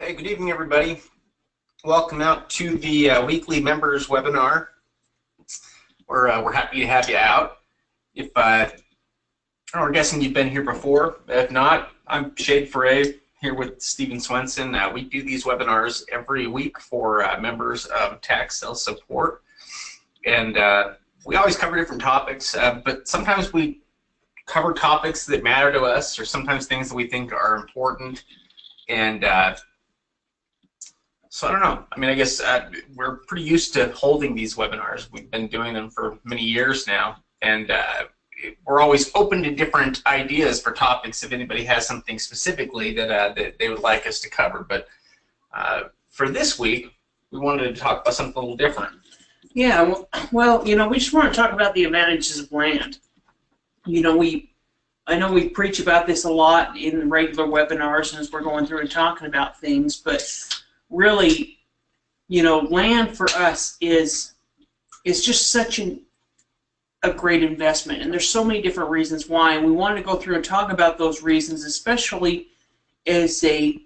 Hey, good evening, everybody. Welcome out to the weekly members webinar. We're happy to have you out. If we're guessing you've been here before. If not, I'm Shade Foray here with Stephen Swenson. We do these webinars every week for members of tax sale support, and we always cover different topics. But sometimes we cover topics that matter to us, or sometimes things that we think are important, and so I don't know. I mean, I guess we're pretty used to holding these webinars. We've been doing them for many years now, and we're always open to different ideas for topics if anybody has something specifically that they would like us to cover. But for this week, we wanted to talk about something a little different. Yeah, well, you know, we just want to talk about the advantages of land. You know, I know we preach about this a lot in regular webinars and as we're going through and talking about things, but really, you know, land for us is just such a great investment, and there's so many different reasons why, and we wanted to go through and talk about those reasons, especially as a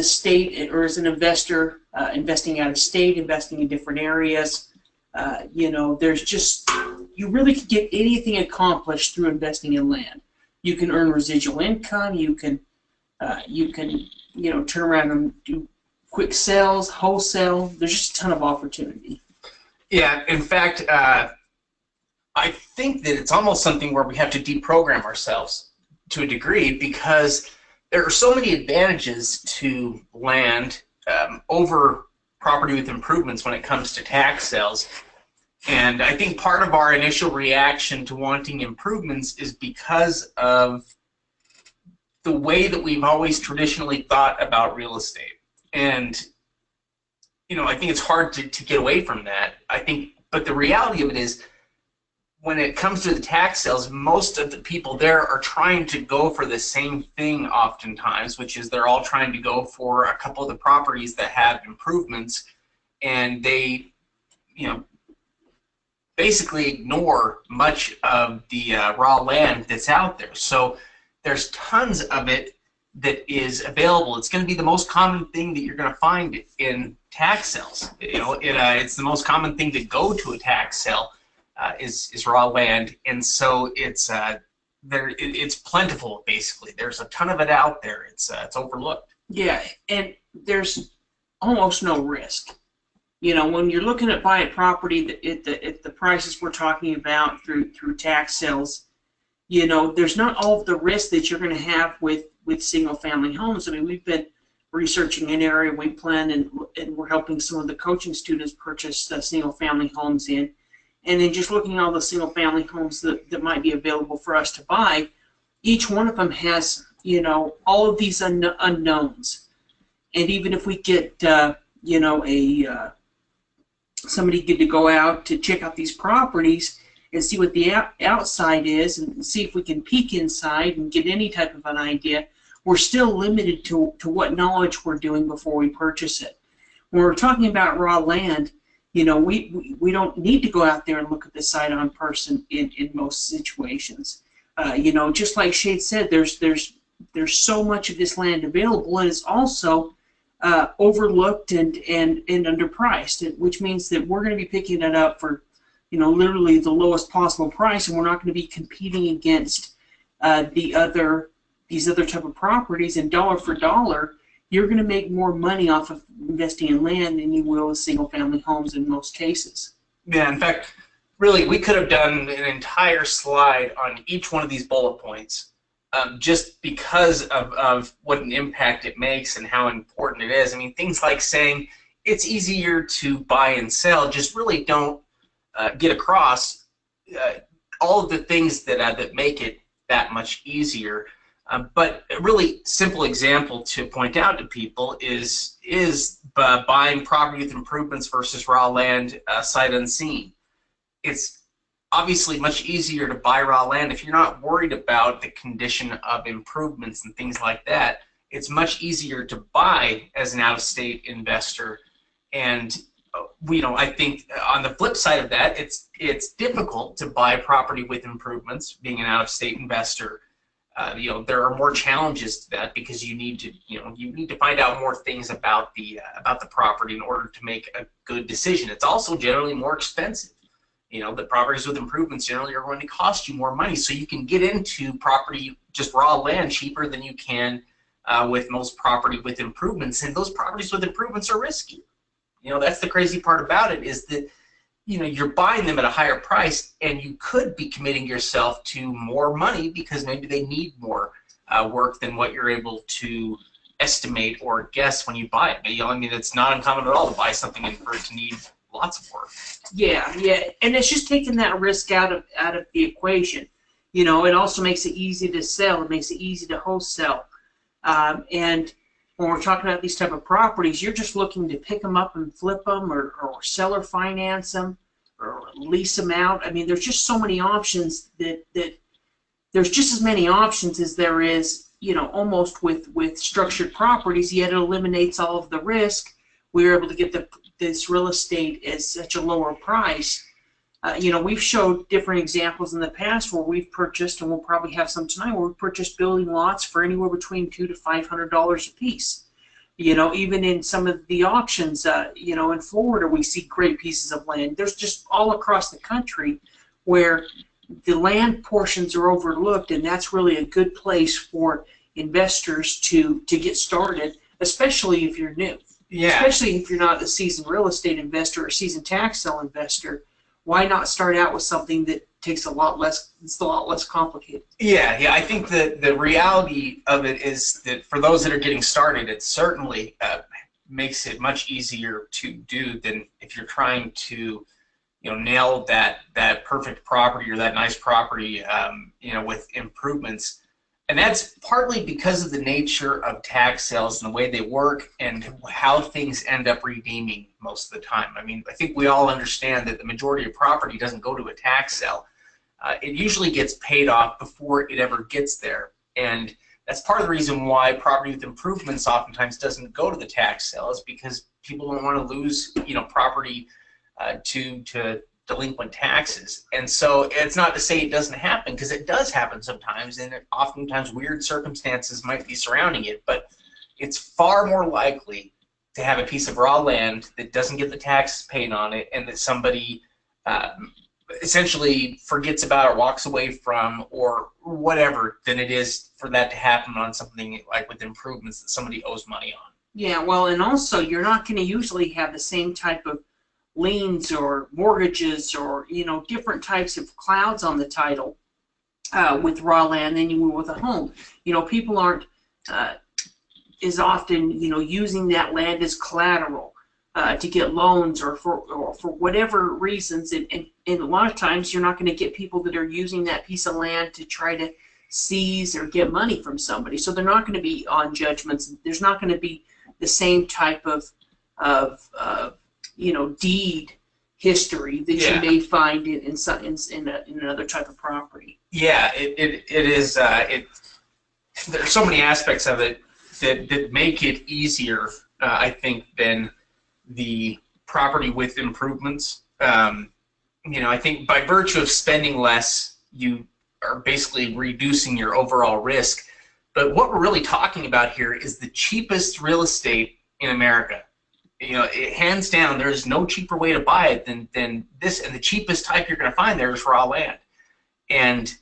state or as an investor investing out of state, investing in different areas. You know, there's just, you really can get anything accomplished through investing in land. You can earn residual income. You can you know, turn around and do quick sales, wholesale. There's just a ton of opportunity. Yeah, in fact, I think that it's almost something where we have to deprogram ourselves to a degree, because there are so many advantages to land over property with improvements when it comes to tax sales. And I think part of our initial reaction to wanting improvements is because of the way that we've always traditionally thought about real estate. And, you know, I think it's hard to get away from that. I think, but the reality of it is, when it comes to the tax sales, most of the people there are trying to go for the same thing oftentimes, which is they're all trying to go for a couple of the properties that have improvements, and they, you know, basically ignore much of the raw land that's out there. So there's tons of it that is available. It's going to be the most common thing that you're going to find in tax sales. You know, it's the most common thing to go to a tax sale is raw land, and so it's plentiful. Basically, there's a ton of it out there. It's overlooked. Yeah, and there's almost no risk. You know, when you're looking at buying property at the prices we're talking about through tax sales, you know, there's not all of the risk that you're going to have with single-family homes. I mean, we've been researching an area we plan, and we're helping some of the coaching students purchase single-family homes in, and then just looking at all the single-family homes that might be available for us to buy. Each one of them has, you know, all of these unknowns, and even if we get you know, somebody good to go out to check out these properties and see what the outside is and see if we can peek inside and get any type of an idea, we're still limited to what knowledge we're doing before we purchase it. When we're talking about raw land, you know, we don't need to go out there and look at the site on person in most situations. You know, just like Shade said, there's so much of this land available, and it's also overlooked and underpriced, which means that we're going to be picking it up for, you know, literally the lowest possible price, and we're not going to be competing against these other type of properties. And dollar for dollar, you're going to make more money off of investing in land than you will with single-family homes in most cases. Yeah, in fact, really, we could have done an entire slide on each one of these bullet points, just because of what an impact it makes and how important it is. I mean, things like saying it's easier to buy and sell just really don't get across all of the things that make it that much easier. But a really simple example to point out to people is buying property with improvements versus raw land sight unseen. It's obviously much easier to buy raw land if you're not worried about the condition of improvements and things like that. It's much easier to buy as an out-of-state investor, and you know, I think on the flip side of that, it's difficult to buy property with improvements being an out-of-state investor. there are more challenges to that because you need to find out more things about the property in order to make a good decision. It's also generally more expensive. The properties with improvements generally are going to cost you more money, so you can get into property, just raw land, cheaper than you can with most property with improvements. And those properties with improvements are risky. That's the crazy part about it, is that you're buying them at a higher price, and you could be committing yourself to more money because maybe they need more work than what you're able to estimate or guess when you buy it. It's not uncommon at all to buy something and for it to need lots of work. Yeah, and it's just taking that risk out of the equation. It also makes it easy to sell. It makes it easy to wholesale. And when we're talking about these type of properties, you're just looking to pick them up and flip them, or sell or finance them, or lease them out. There's just so many options that there's just as many options as there is, almost with structured properties. Yet it eliminates all of the risk. We were able to get this real estate at such a lower price. We've showed different examples in the past where we've purchased, and we'll probably have some tonight, where we've purchased building lots for anywhere between $200 to $500 a piece. Even in some of the auctions, in Florida, we see great pieces of land. There's just all across the country where the land portions are overlooked, and that's really a good place for investors to get started, especially if you're new. Yeah. Especially if you're not a seasoned real estate investor or seasoned tax sale investor. Why not start out with something that takes it's a lot less complicated? Yeah, I think the reality of it is that for those that are getting started, it certainly makes it much easier to do than if you're trying to nail that perfect property or that nice property with improvements. And that's partly because of the nature of tax sales and the way they work and how things end up redeeming most of the time. I think we all understand that the majority of property doesn't go to a tax sale. It usually gets paid off before it ever gets there. And that's part of the reason why property with improvements oftentimes doesn't go to the tax sale, is because people don't want to lose property to delinquent taxes. And so it's not to say it doesn't happen, because it does happen sometimes, and oftentimes weird circumstances might be surrounding it, but it's far more likely to have a piece of raw land that doesn't get the taxes paid on it, and that somebody essentially forgets about or walks away from or whatever, than it is for that to happen on something like with improvements that somebody owes money on. Yeah, well, and also you're not going to usually have the same type of liens or mortgages or different types of clouds on the title with raw land than you will with a home. People aren't as often using that land as collateral to get loans or for whatever reasons, and a lot of times you're not going to get people that are using that piece of land to try to seize or get money from somebody. So they're not going to be on judgments. There's not going to be the same type of deed history that you may find in another type of property. Yeah, it is. There's so many aspects of it that make it easier, I think, than the property with improvements. I think by virtue of spending less, you are basically reducing your overall risk. But what we're really talking about here is the cheapest real estate in America. Hands down, there's no cheaper way to buy it than this, and the cheapest type you're going to find there is raw land. And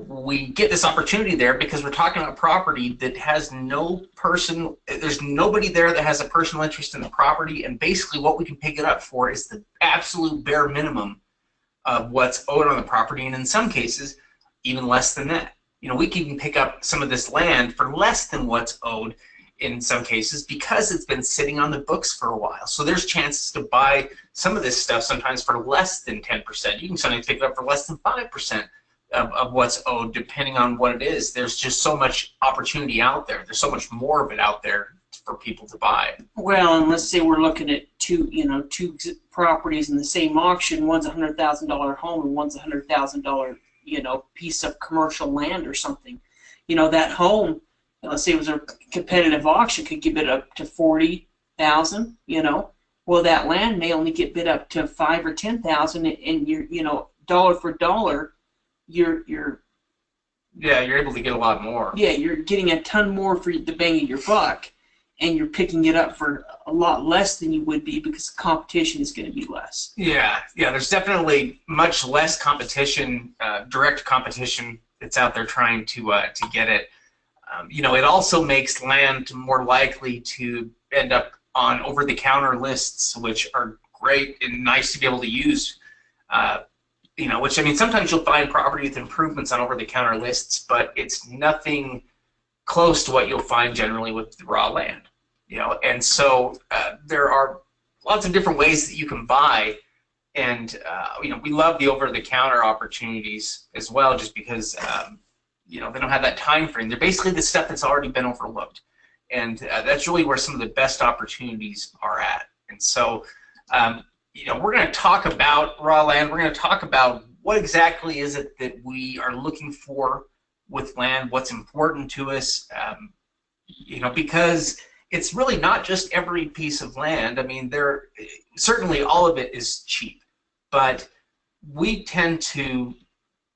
we get this opportunity there because we're talking about property that has there's nobody there that has a personal interest in the property, and basically what we can pick it up for is the absolute bare minimum of what's owed on the property, and in some cases, even less than that. We can even pick up some of this land for less than what's owed in some cases, because it's been sitting on the books for a while. So there's chances to buy some of this stuff sometimes for less than 10%. You can sometimes pick it up for less than 5% of what's owed, depending on what it is. There's just so much opportunity out there. There's so much more of it out there for people to buy. Well, and let's say we're looking at two properties in the same auction. One's a $100,000 home and one's a $100,000 piece of commercial land or something. That home, let's say it was a competitive auction, could get bid up to $40,000. Well, that land may only get bid up to $5,000 or $10,000, and you're dollar for dollar, you're Yeah, you're able to get a lot more. Yeah, you're getting a ton more for the bang of your buck, and you're picking it up for a lot less than you would be because the competition is going to be less. Yeah, yeah. There's definitely much less competition, direct competition that's out there trying to get it. It also makes land more likely to end up on over-the-counter lists, which are great and nice to be able to use. Which, I mean, sometimes you'll find property with improvements on over-the-counter lists, but it's nothing close to what you'll find generally with the raw land. And so there are lots of different ways that you can buy, and we love the over-the-counter opportunities as well, just because they don't have that time frame. They're basically the stuff that's already been overlooked, and that's really where some of the best opportunities are at. And so, we're going to talk about raw land. We're going to talk about what exactly is it that we are looking for with land, what's important to us, because it's really not just every piece of land. I mean, certainly all of it is cheap, but we tend to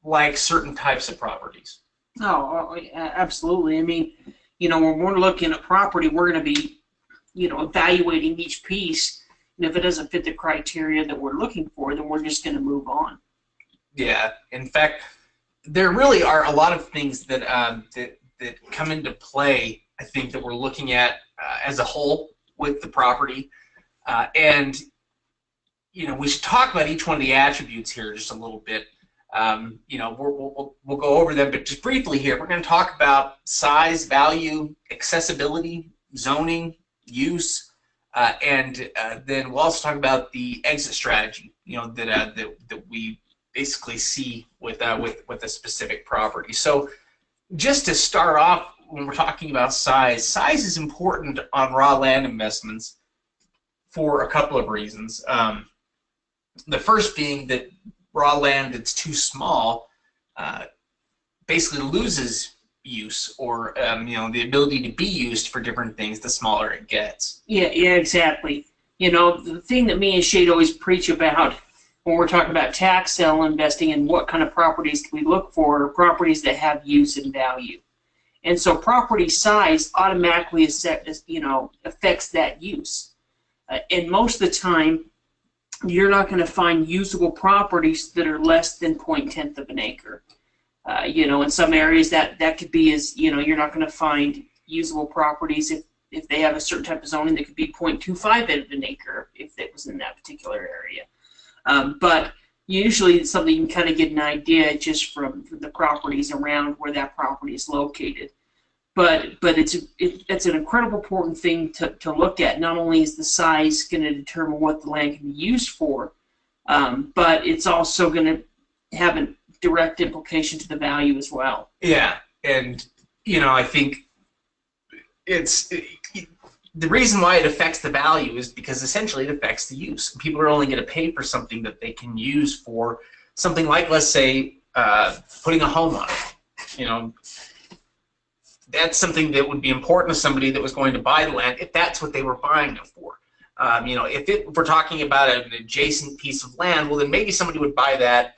like certain types of properties. Oh, absolutely. I mean, when we're looking at property, we're going to be, evaluating each piece. And if it doesn't fit the criteria that we're looking for, then we're just going to move on. Yeah. In fact, there really are a lot of things that that come into play, I think, that we're looking at as a whole with the property. And we should talk about each one of the attributes here just a little bit. We'll go over them, but just briefly here, we're going to talk about size, value, accessibility, zoning, use, and then we'll also talk about the exit strategy. That we basically see with a specific property. So just to start off, when we're talking about size is important on raw land investments for a couple of reasons. The first being that raw land that's too small basically loses use, or the ability to be used for different things the smaller it gets. Yeah, exactly. The thing that me and Shade always preach about when we're talking about tax sale investing and what kind of properties do we look for are properties that have use and value. And so property size automatically affects that use. And most of the time, you're not going to find usable properties that are less than 0.1 of an acre. In some areas that could be you're not going to find usable properties if they have a certain type of zoning that could be 0.25 of an acre if it was in that particular area. But usually it's something you can kind of get an idea just from the properties around where that property is located. But it's an incredible important thing to look at. Not only is the size going to determine what the land can be used for, but it's also going to have a direct implication to the value as well. Yeah, and I think the reason why it affects the value is because essentially it affects the use. People are only going to pay for something that they can use for something like, let's say, putting a home on it. That's something that would be important to somebody that was going to buy the land if that's what they were buying it for. If we're talking about an adjacent piece of land, well, then maybe somebody would buy that,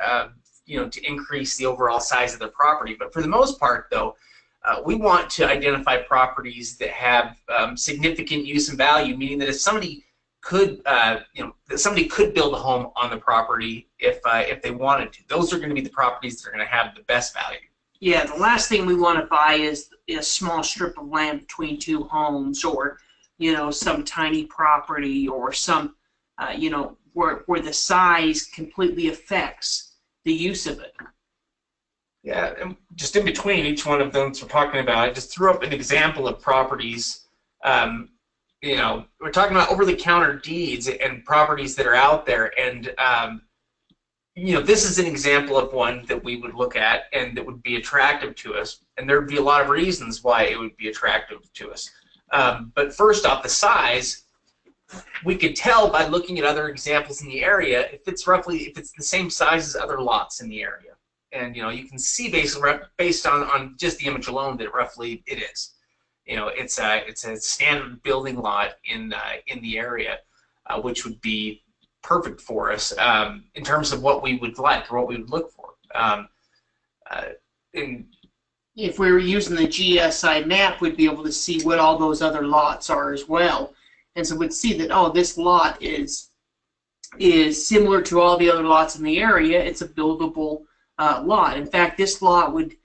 to increase the overall size of their property. But for the most part, though, we want to identify properties that have significant use and value, meaning that if somebody could, that somebody could build a home on the property if they wanted to. Those are going to be the properties that are going to have the best value. Yeah, the last thing we want to buy is a small strip of land between two homes, or some tiny property, or some where the size completely affects the use of it. Yeah, and just in between each one of them we're talking about, I just threw up an example of properties. We're talking about over-the-counter deeds and properties that are out there, and this is an example of one that we would look at and that would be attractive to us, and there would be a lot of reasons why it would be attractive to us. But first off, the size, we could tell by looking at other examples in the area if it's the same size as other lots in the area. And you can see based on just the image alone that roughly it is. It's a standard building lot in the area, which would be perfect for us in terms of what we would like or what we would look for. And if we were using the GSI map, we'd be able to see what all those other lots are as well. And so we'd see that, oh, this lot is similar to all the other lots in the area. It's a buildable lot. In fact, this lot would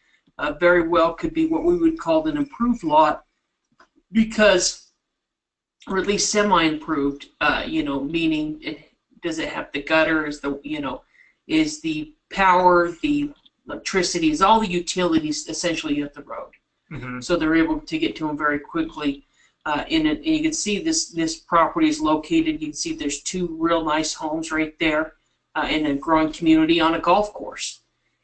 very well could be what we would call an improved lot, because, or at least semi-improved, meaning does it have the gutter, is the power, the electricity, is all the utilities essentially at the road. Mm-hmm. So they're able to get to them very quickly. And you can see this property is located. You can see there's two real nice homes right there in a growing community on a golf course.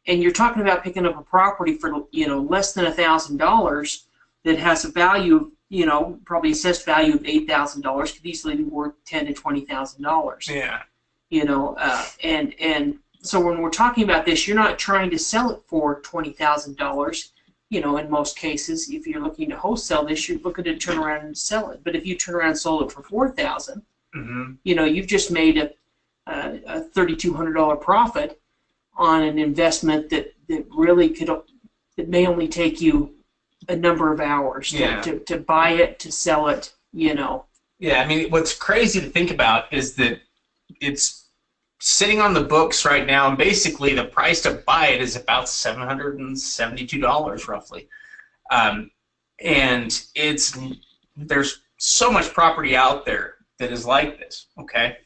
And you're talking about picking up a property for less than $1,000 that has a value, probably assessed value of $8,000, could easily be worth $10,000 to $20,000. Yeah. And so when we're talking about this, you're not trying to sell it for $20,000. In most cases, if you're looking to wholesale this, you're looking to turn around and sell it. But if you turn around and sold it for $4,000, mm-hmm. You've just made a $3,200 profit on an investment that really it may only take you a number of hours to buy it, to sell it. Yeah, I mean, what's crazy to think about is that it's sitting on the books right now, and basically the price to buy it is about $772 roughly. And there's so much property out there that is like this, okay?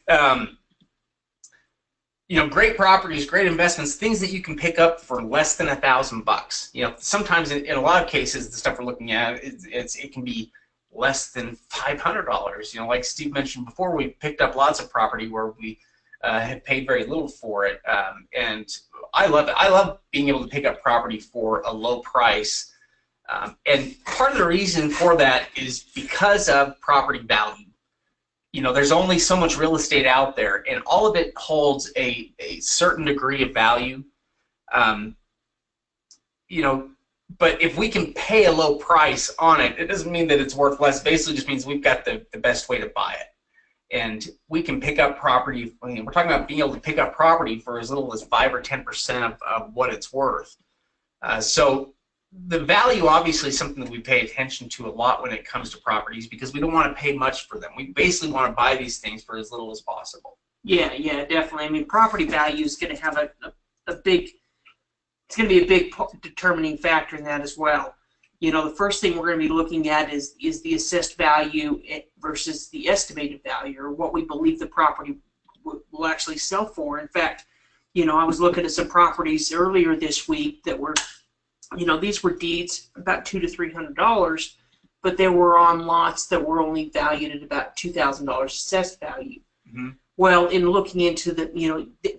Great properties, great investments, things that you can pick up for less than $1,000. Sometimes in a lot of cases, the stuff we're looking at, it can be less than $500. Like Steve mentioned before, we picked up lots of property where we had paid very little for it, and I love it. I love being able to pick up property for a low price, and part of the reason for that is because of property value. There's only so much real estate out there, and all of it holds a certain degree of value. But if we can pay a low price on it, it doesn't mean that it's worth less. Basically, just means we've got the best way to buy it. And we can pick up property. We're talking about being able to pick up property for as little as 5 or 10% of what it's worth. So the value obviously is something that we pay attention to a lot when it comes to properties, because we don't want to pay much for them. We basically want to buy these things for as little as possible. Yeah, definitely. I mean, property value is going to have it's going to be a big determining factor in that as well. The first thing we're going to be looking at is the assessed value versus the estimated value, or what we believe the property will actually sell for. In fact, I was looking at some properties earlier this week that were, these were deeds about $200 to $300, but they were on lots that were only valued at about $2,000 assessed value. Mm-hmm. Well, in looking into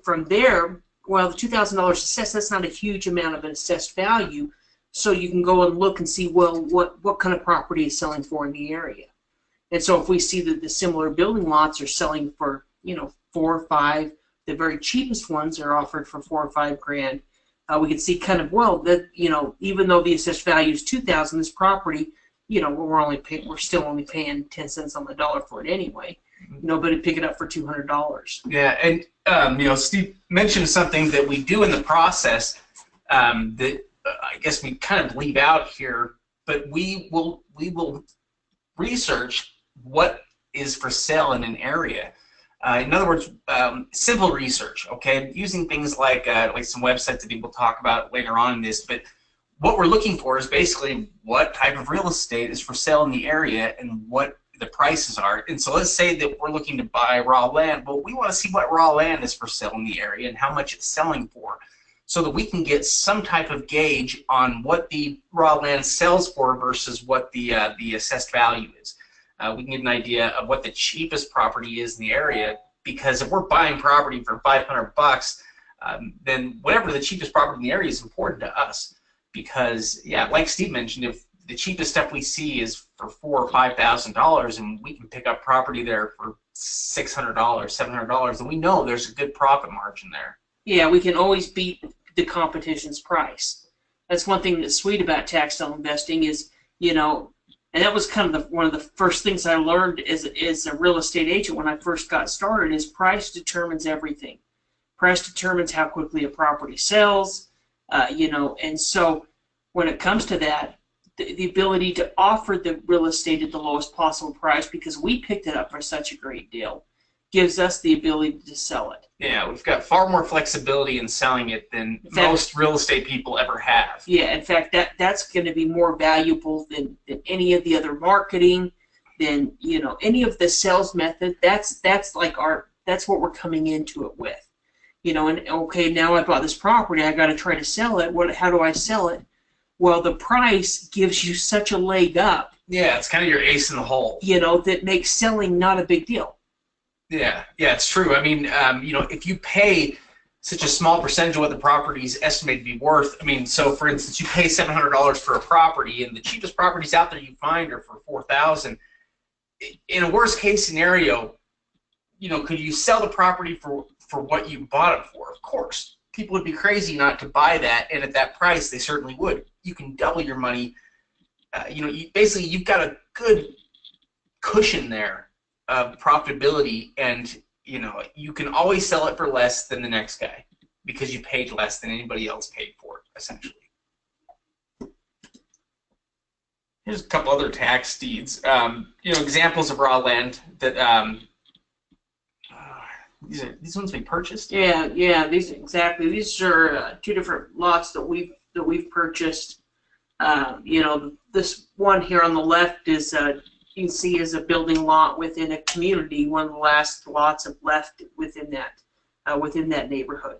from there, well, the $2,000 assessed, that's not a huge amount of an assessed value. So you can go and look and see, well, what kind of property is selling for in the area. And so if we see that the similar building lots are selling for, 4 or 5, the very cheapest ones are offered for $4 or $5 grand, we can see kind of, well, that, even though the assessed value is $2,000, this property, we're still only paying 10 cents on the dollar for it anyway. But pick it up for $200. Yeah, and Steve mentioned something that we do in the process that I guess we kind of leave out here, but we will research what is for sale in an area. In other words, simple research, okay, using things like some websites that people talk about later on in this. But what we're looking for is basically what type of real estate is for sale in the area and what the prices are. And so let's say that we're looking to buy raw land. Well, we want to see what raw land is for sale in the area and how much it's selling for, so that we can get some type of gauge on what the raw land sells for versus what the assessed value is. We can get an idea of what the cheapest property is in the area, because if we're buying property for $500, then whatever the cheapest property in the area is important to us. Because, yeah, like Steve mentioned, if the cheapest stuff we see is for $4,000 or $5,000, and we can pick up property there for $600, $700, then we know there's a good profit margin there. Yeah, we can always beat the competition's price. That's one thing that's sweet about tax-style investing is, and that was kind of one of the first things I learned as a real estate agent when I first got started, is price determines everything. Price determines how quickly a property sells, and so when it comes to that, the ability to offer the real estate at the lowest possible price because we picked it up for such a great deal gives us the ability to sell it. Yeah, we've got far more flexibility in selling it than most real estate people ever have. Yeah, in fact, that's going to be more valuable than any of the other marketing, than any of the sales method. That's like that's what we're coming into it with. And okay, now I bought this property, I got to try to sell it. How do I sell it? Well, the price gives you such a leg up. Yeah, it's kind of your ace in the hole. That makes selling not a big deal. Yeah, it's true. I mean, if you pay such a small percentage of what the property is estimated to be worth, so for instance, you pay $700 for a property, and the cheapest properties out there you find are for $4,000. In a worst case scenario, could you sell the property for what you bought it for? Of course. People would be crazy not to buy that, and at that price, they certainly would. You can double your money. Basically, you've got a good cushion there of profitability, and you can always sell it for less than the next guy because you paid less than anybody else paid for it, essentially. Here's a couple other tax deeds. Examples of raw land that these ones we purchased. Yeah. These are two different lots that we've purchased. This one here on the left is you can see is a building lot within a community. One of the last lots left within that neighborhood.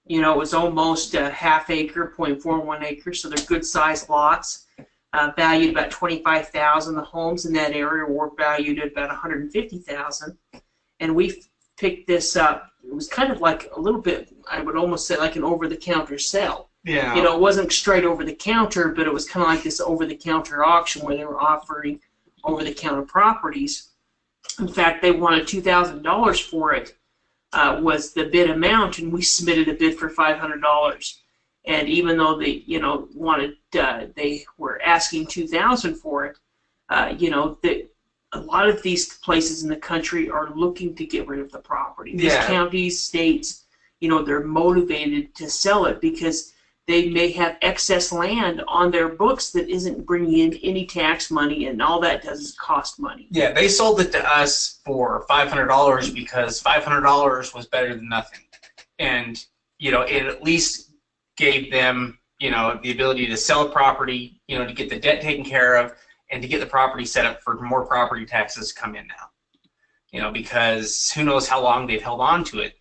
It was almost a half acre, 0.41 acres, so they're good sized lots. Valued about $25,000. The homes in that area were valued at about $150,000, and we picked this up. It was kind of like a little bit, I would almost say, like an over-the-counter sale. Yeah. It wasn't straight over the counter, but it was kind of like this over-the-counter auction where they were offering over-the-counter properties. In fact, they wanted $2,000 for it. Was the bid amount, and we submitted a bid for $500. And even though they, they were asking $2,000 for it, a lot of these places in the country are looking to get rid of the property. These counties, states, they're motivated to sell it because they may have excess land on their books that isn't bringing in any tax money, and all that does is cost money. Yeah, they sold it to us for $500 because $500 was better than nothing, and it at least gave them, the ability to sell a property, to get the debt taken care of, and to get the property set up for more property taxes to come in now. Because who knows how long they've held on to it,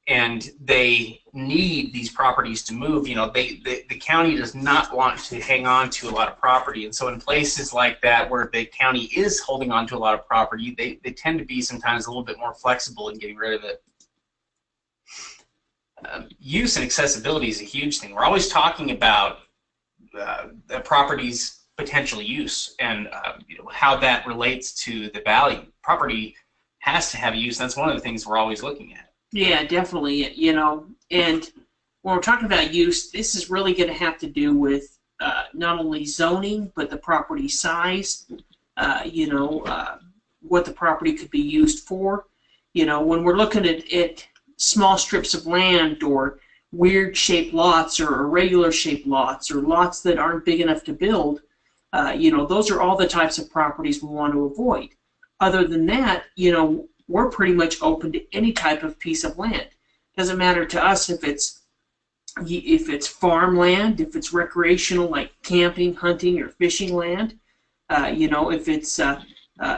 and they need these properties to move. The county does not want to hang on to a lot of property, and so in places like that where the county is holding on to a lot of property, they tend to be sometimes a little bit more flexible in getting rid of it. Use and accessibility is a huge thing. We're always talking about the property's potential use and how that relates to the value. Property has to have a use. That's one of the things we're always looking at. Yeah, definitely. And when we're talking about use, this is really going to have to do with not only zoning, but the property size, what the property could be used for. When we're looking at small strips of land or weird shaped lots or irregular shaped lots or lots that aren't big enough to build, those are all the types of properties we want to avoid. Other than that, we're pretty much open to any type of piece of land. Doesn't matter to us if it's farmland, if it's recreational like camping, hunting, or fishing land, if it's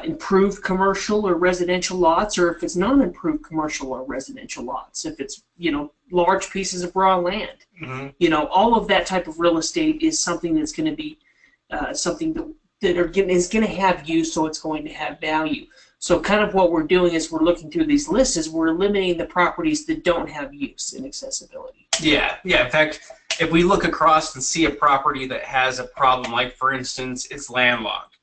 improved commercial or residential lots, or if it's non-improved commercial or residential lots, if it's large pieces of raw land. Mm-hmm. All of that type of real estate is something that's going to be something that is going to have use, so it's going to have value. So kind of what we're doing is we're looking through these lists is we're eliminating the properties that don't have use and accessibility. Yeah. In fact, if we look across and see a property that has a problem, like for instance, it's landlocked,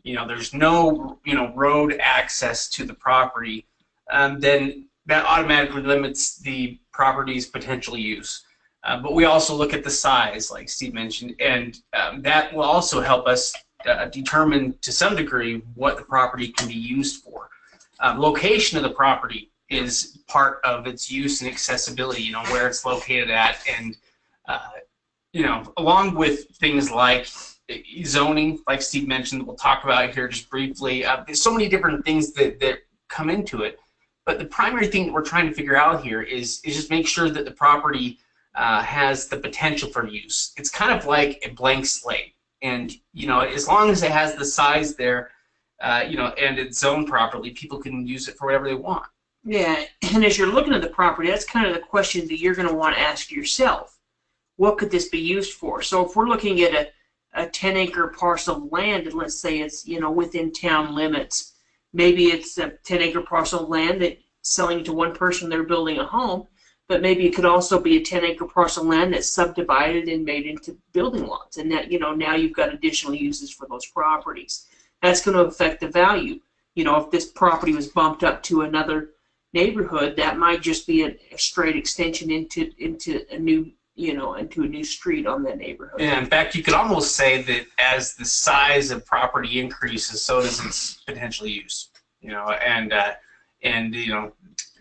there's no road access to the property, then that automatically limits the property's potential use. But we also look at the size, like Steve mentioned, and that will also help us determine to some degree what the property can be used for. Location of the property is part of its use and accessibility, where it's located at, and along with things like zoning, like Steve mentioned, we'll talk about here just briefly. There's so many different things that come into it. But the primary thing that we're trying to figure out here is just make sure that the property has the potential for use. It's kind of like a blank slate. And, as long as it has the size there, and it's zoned properly, people can use it for whatever they want. Yeah, and as you're looking at the property, that's kind of the question that you're going to want to ask yourself. What could this be used for? So if we're looking at a 10-acre parcel of land, and let's say it's, within town limits, maybe it's a 10-acre parcel of land that's selling to one person, they're building a home, but maybe it could also be a 10-acre parcel of land that's subdivided and made into building lots, and that, now you've got additional uses for those properties. That's going to affect the value. If this property was bumped up to another neighborhood, that might just be a straight extension into a new into a new street on that neighborhood. Yeah, in fact, you could almost say that as the size of property increases, so does its potential use.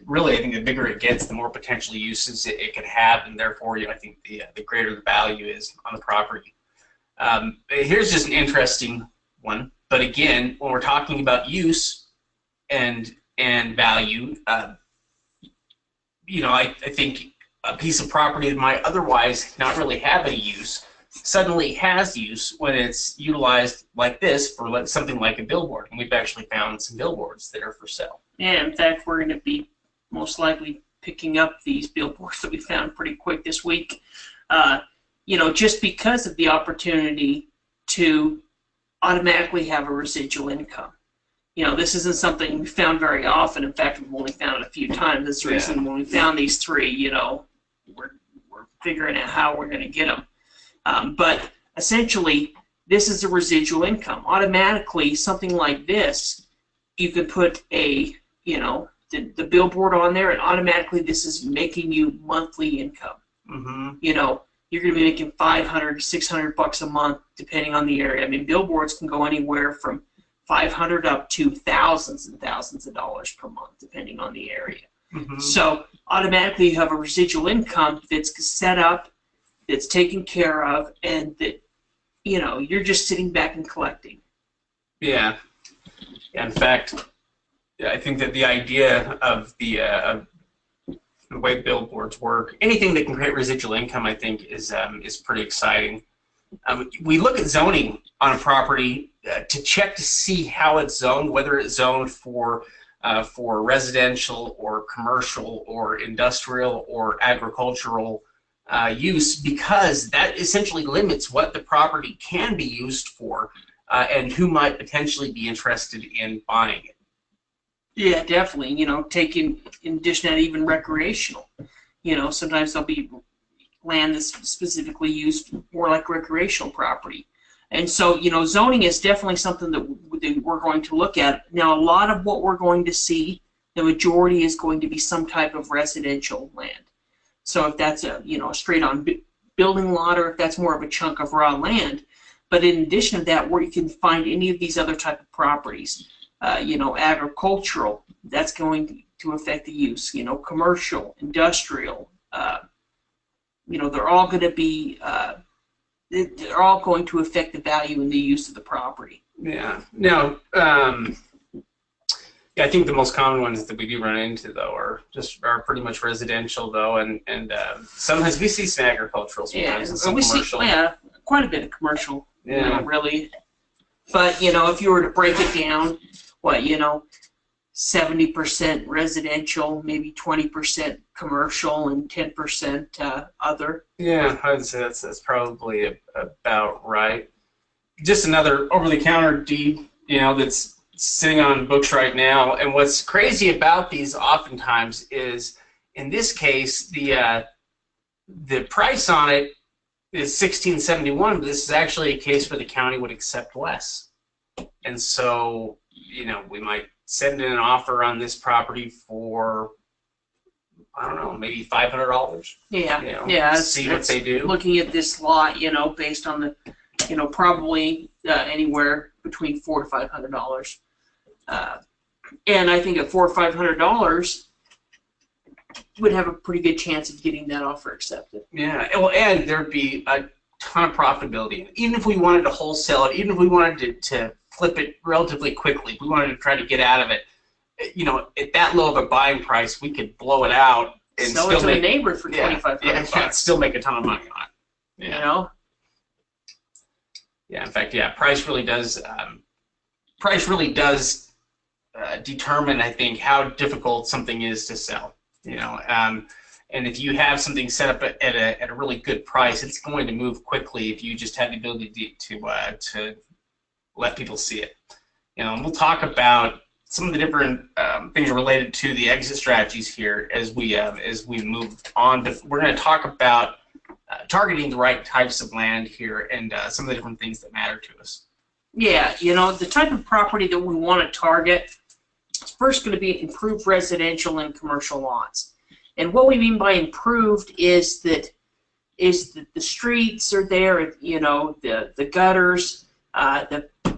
Really, I think the bigger it gets, the more potential uses it could have, and therefore, I think the greater the value is on the property. Here's just an interesting one. But again, when we're talking about use and value, I think a piece of property that might otherwise not really have any use suddenly has use when it's utilized like this for something like a billboard. And we've actually found some billboards that are for sale. Yeah, in fact, we're going to be most likely picking up these billboards that we found pretty quick this week. Just because of the opportunity to automatically have a residual income. This isn't something we found very often. In fact, we've only found it a few times. That's the reason when we found these three, we're figuring out how we're going to get them. But essentially, this is a residual income. Automatically, something like this, you could put the billboard on there, and automatically this is making you monthly income. Mm-hmm. You're going to be making $500, $600 a month, depending on the area. I mean, billboards can go anywhere from $500 up to thousands and thousands of dollars per month, depending on the area. Mm-hmm. So automatically you have a residual income that's set up, that's taken care of, and that, you're just sitting back and collecting. Yeah. In fact, I think that the idea of the way billboards work, anything that can create residual income, I think, is pretty exciting. We look at zoning on a property to check to see how it's zoned, whether it's zoned for residential or commercial or industrial or agricultural use, because that essentially limits what the property can be used for and who might potentially be interested in buying it. Yeah, definitely. Taking, in addition to that, even recreational. Sometimes there'll be land that's specifically used more like recreational property. And so, zoning is definitely something that we're going to look at. Now, a lot of what we're going to see, the majority is going to be some type of residential land. So if that's a straight-on building lot, or if that's more of a chunk of raw land. But in addition to that, where you can find any of these other type of properties, agricultural, that's going to affect the use. Commercial, industrial, they're all going to be, they're all going to affect the value and the use of the property. Yeah. Now, I think the most common ones that we do run into, though, are pretty much residential, though, and sometimes we see some agricultural, sometimes and some commercial. See, quite a bit of commercial. Really. But if you were to break it down, 70% residential, maybe 20% commercial, and 10% other. Yeah, I'd say that's probably about right. Just another over-the-counter deed, that's sitting on books right now. And what's crazy about these oftentimes is, in this case, the price on it is $1,671, but this is actually a case where the county would accept less. And so, we might send in an offer on this property for, I don't know, maybe $500. Yeah. See what they do. Looking at this lot, based on the, probably anywhere between $400 to $500. And I think at $400 or $500, would have a pretty good chance of getting that offer accepted. Yeah. Well, and there'd be ton of profitability. Even if we wanted to wholesale it, even if we wanted to flip it relatively quickly, if we wanted to try to get out of it, you know, at that low of a buying price, we could blow it out and Sell still it to make a neighbor for $2,500. still make a ton of money on it. Yeah. You know. Yeah. In fact, yeah, price really does determine, I think, how difficult something is to sell. You know, and if you have something set up at a really good price, it's going to move quickly if you just have the ability to let people see it. You know, and we'll talk about some of the different things related to the exit strategies here as we move on. But we're going to talk about targeting the right types of land here and some of the different things that matter to us. Yeah, you know, the type of property that we want to target is first going to be improved residential and commercial lots. And what we mean by improved is that the streets are there, you know, the gutters,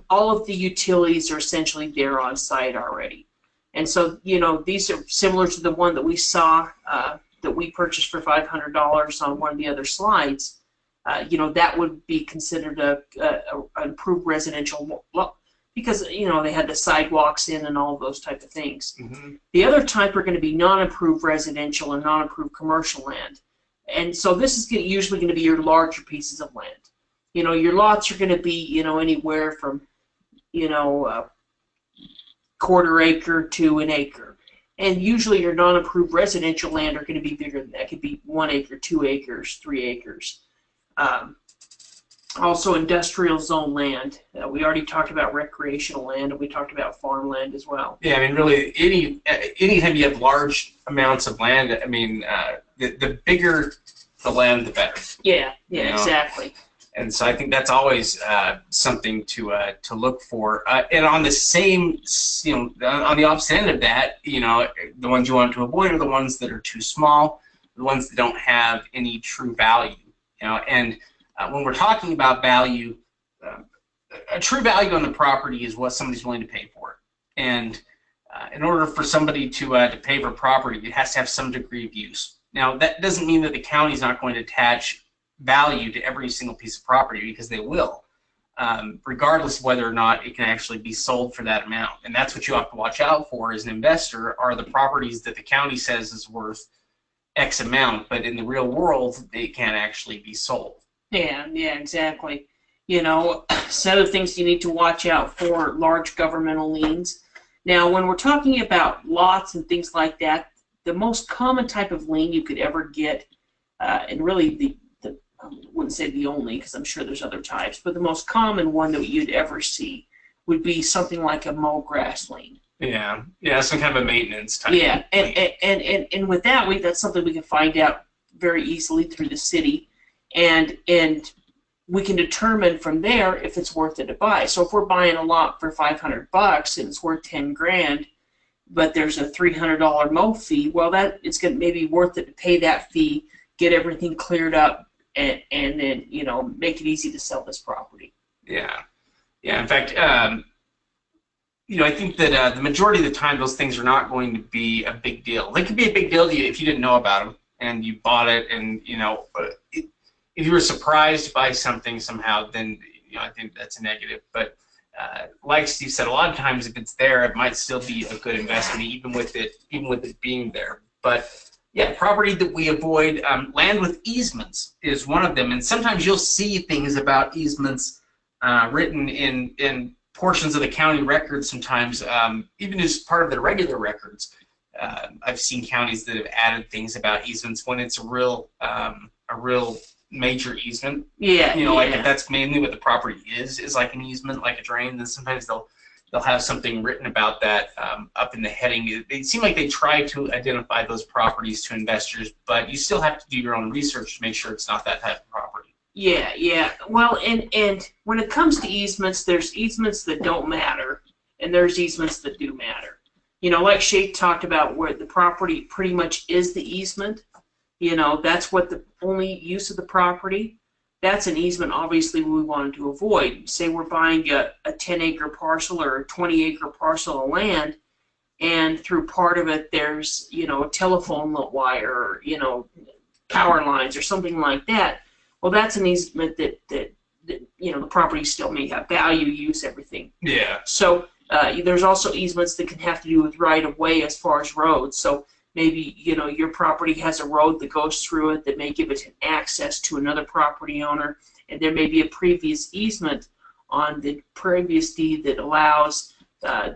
all of the utilities are essentially there on site already. And so, you know, these are similar to the one that we saw that we purchased for $500 on one of the other slides. You know, that would be considered an improved residential lot because, you know, they had the sidewalks in and all of those type of things. Mm-hmm. The other type are going to be non-improved residential and non-improved commercial land. And so this is usually going to be your larger pieces of land. You know, your lots are going to be, you know, anywhere from, you know, quarter acre to an acre. And usually your non-improved residential land are going to be bigger than that. It could be 1 acre, 2 acres, 3 acres. Also industrial zone land. We already talked about recreational land, and we talked about farmland as well. Yeah, I mean, really, anytime you have large amounts of land, I mean, the bigger the land, the better. Yeah, you know? Exactly. And so I think that's always something to look for. And on the same, you know, on the opposite end of that, you know, the ones you want to avoid are the ones that are too small, the ones that don't have any true value. You know, and when we're talking about value, a true value on the property is what somebody's willing to pay for it. And in order for somebody to pay for property, it has to have some degree of use. Now, that doesn't mean that the county's not going to attach value to every single piece of property, because they will, regardless of whether or not it can actually be sold for that amount. And that's what you have to watch out for as an investor, are the properties that the county says is worth X amount, but in the real world, they can't actually be sold. Yeah, exactly. You know, some of the things you need to watch out for: large governmental liens. Now, when we're talking about lots and things like that, the most common type of lien you could ever get, and really I wouldn't say the only, because I'm sure there's other types, but the most common one that you'd ever see would be something like a mow grass lien. Yeah, some kind of a maintenance type. Yeah, and with that, that's something we can find out very easily through the city, and we can determine from there if it's worth it to buy. So if we're buying a lot for $500 and it's worth 10 grand, but there's a $300 mow fee, well, that it's going to maybe worth it to pay that fee, get everything cleared up, and then, you know, make it easy to sell this property. Yeah. In fact, you know, I think that the majority of the time those things are not going to be a big deal. They could be a big deal to you if you didn't know about them and you bought it, and, you know, if you were surprised by something somehow, then, you know, I think that's a negative. But like Steve said, a lot of times if it's there, it might still be a good investment, even with it being there. But yeah, property that we avoid, land with easements is one of them, and sometimes you'll see things about easements written in portions of the county records sometimes, even as part of the regular records. I've seen counties that have added things about easements when it's a real major easement. Yeah. You know, like if that's mainly what the property is like an easement, like a drain, then sometimes they'll have something written about that up in the heading. They seem like they try to identify those properties to investors, but you still have to do your own research to make sure it's not that type of property. Yeah. Well, and when it comes to easements, there's easements that don't matter, and there's easements that do matter. You know, like Shay talked about, where the property pretty much is the easement. You know, that's what the only use of the property. That's an easement, obviously, we wanted to avoid. Say we're buying a 10-acre parcel or a 20-acre parcel of land, and through part of it there's, you know, a telephone wire, or, you know, power lines or something like that. Well, that's an easement that you know, the property still may have value, use, everything. Yeah. So there's also easements that can have to do with right of way as far as roads. So maybe, you know, your property has a road that goes through it that may give it access to another property owner, and there may be a previous easement on the previous deed that allows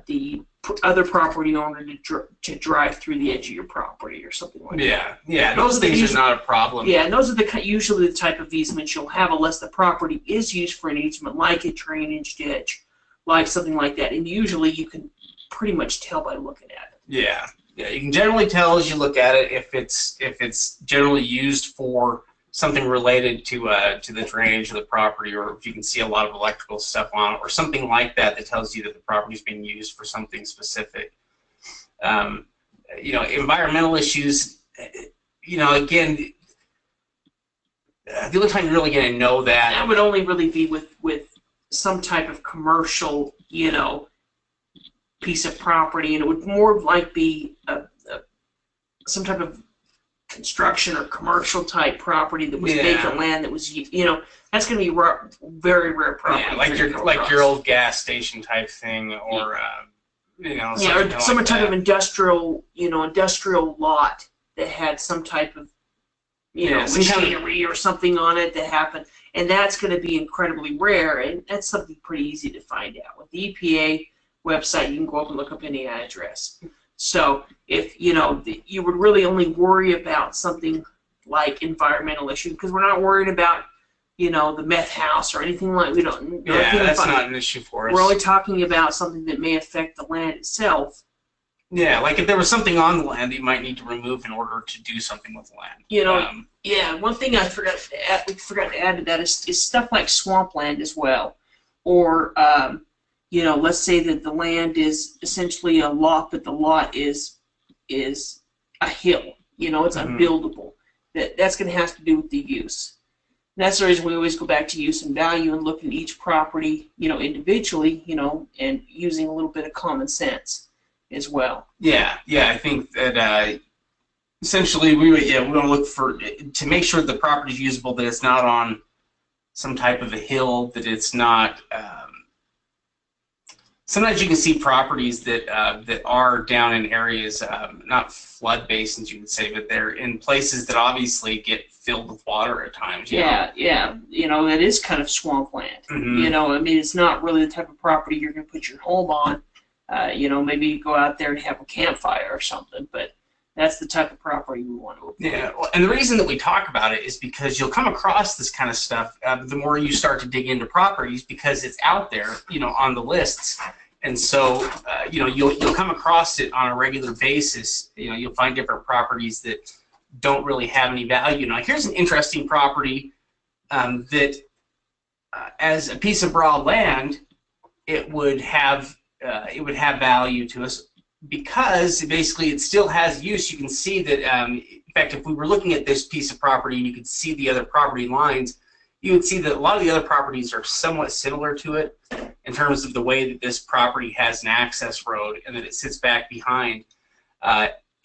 the other property owner to drive through the edge of your property or something like that. Yeah, those things are not a problem. Yeah, and those are usually the type of easements you'll have unless the property is used for an easement, like a drainage ditch, like something like that. And usually you can pretty much tell by looking at it. Yeah, you can generally tell as you look at it if it's generally used for something related to the drainage of the property, or if you can see a lot of electrical stuff on it, or something like that that tells you that the property is being used for something specific. You know, environmental issues. You know, again, the only time you're really going to know that would only really be with some type of commercial, you know, piece of property, and it would more like be some type of construction or commercial type property that was vacant land that was, you know, that's going to be very rare property. Yeah, like your old gas station type thing, or you know, or some like type of industrial, you know, industrial lot that had some type of, you know, machinery or something on it that happened, and that's going to be incredibly rare, and that's something pretty easy to find out with the EPA website. You can go up and look up any address. So if, you know, you would really only worry about something like environmental issues, because we're not worried about, you know, the meth house or anything like, we don't. Yeah, that's not an issue for us. We're only talking about something that may affect the land itself. Yeah, like if there was something on the land that you might need to remove in order to do something with the land. You know, yeah, one thing I forgot to add to that is stuff like swampland as well, or you know, let's say that the land is essentially a lot, but the lot is a hill. You know, it's unbuildable. That's going to have to do with the use. And that's the reason we always go back to use and value and look at each property, you know, individually, you know, and using a little bit of common sense as well. Yeah, I think that essentially we want to look for, to make sure that the property is usable, that it's not on some type of a hill, that it's not. Sometimes you can see properties that that are down in areas, not flood basins, you could say, but they're in places that obviously get filled with water at times. Yeah, you know, that is kind of swampland. You know, I mean, it's not really the type of property you're going to put your home on. You know, maybe you go out there and have a campfire or something, but that's the type of property we want to avoid. Yeah, well, and the reason that we talk about it is because you'll come across this kind of stuff the more you start to dig into properties, because it's out there, you know, on the lists. And so, you know, you'll come across it on a regular basis. You know, you'll find different properties that don't really have any value. Now, here's an interesting property that, as a piece of raw land, it would have value to us, because basically it still has use. You can see that, in fact, if we were looking at this piece of property and you could see the other property lines, you would see that a lot of the other properties are somewhat similar to it in terms of the way that this property has an access road and that it sits back behind.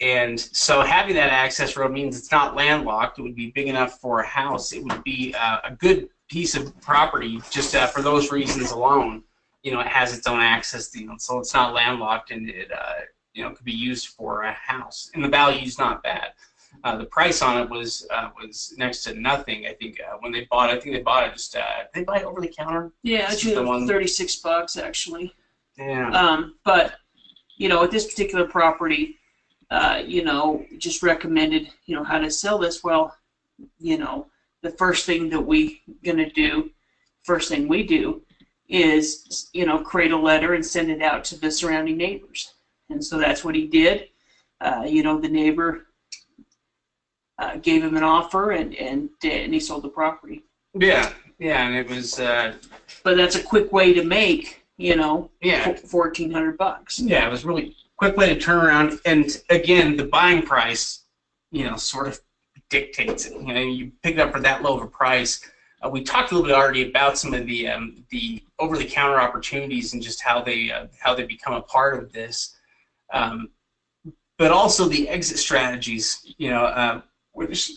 And so having that access road means it's not landlocked. It would be big enough for a house. It would be a good piece of property just for those reasons alone. You know, it has its own access, you know, so it's not landlocked, and it you know, could be used for a house, and the value's not bad. The price on it was next to nothing. I think when they bought it, they bought it just did they buy it over the counter? Yeah, it's $36 actually. Yeah. But you know, with this particular property, you know, just recommended, you know, how to sell this. Well, you know, the first thing we do is, you know, create a letter and send it out to the surrounding neighbors. And so that's what he did. You know, the neighbor gave him an offer, and he sold the property. Yeah, and it was. But that's a quick way to make, you know, $1,400. Yeah, it was really quick way to turn around, and again, the buying price, you know, sort of dictates it. You know, you pick it up for that low of a price. We talked a little bit already about some of the over-the-counter opportunities and just how they become a part of this, but also the exit strategies. You know, which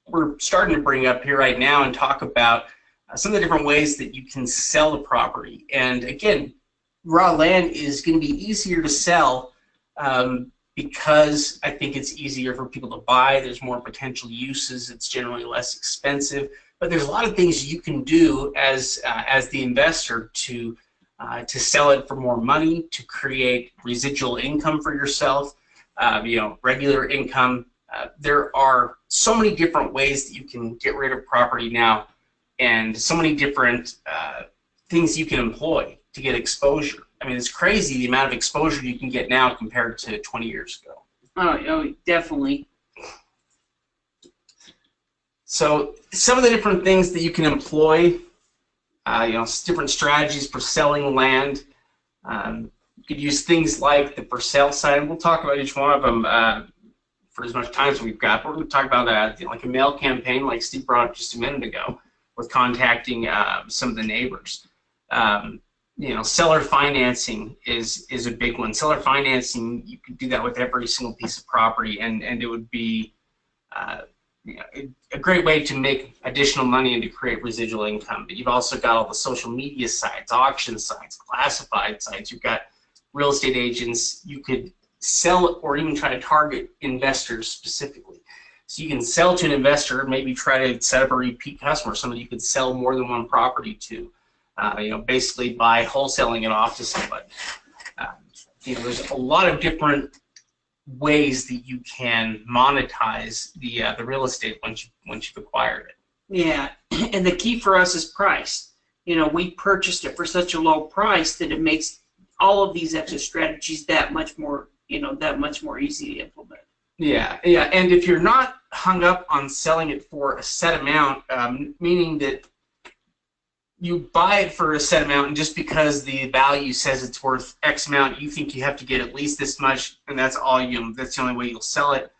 we're starting to bring up here right now and talk about some of the different ways that you can sell the property. And again, raw land is going to be easier to sell because I think it's easier for people to buy. There's more potential uses. It's generally less expensive. But there's a lot of things you can do as the investor to sell it for more money, to create residual income for yourself, regular income. There are so many different ways that you can get rid of property now, and so many different things you can employ to get exposure. I mean, it's crazy the amount of exposure you can get now compared to 20 years ago. Oh, definitely. So some of the different things that you can employ, different strategies for selling land. You could use things like the for sale sign, and we'll talk about each one of them for as much time as we've got. We're going to talk about like a mail campaign, like Steve brought up just a minute ago, with contacting some of the neighbors. Seller financing is a big one. Seller financing, you could do that with every single piece of property, and it would be a great way to make additional money and to create residual income. But you've also got all the social media sites, auction sites, classified sites. You've got real estate agents. You could sell or even try to target investors specifically. So you can sell to an investor, maybe try to set up a repeat customer, somebody you could sell more than one property to. Basically by wholesaling it off to somebody. There's a lot of different ways that you can monetize the real estate once you've acquired it. Yeah, and the key for us is price. We purchased it for such a low price that it makes all of these extra strategies that much more easy to implement. Yeah, and if you're not hung up on selling it for a set amount, meaning that you buy it for a set amount, and just because the value says it's worth X amount, you think you have to get at least this much, and that's the only way you'll sell it.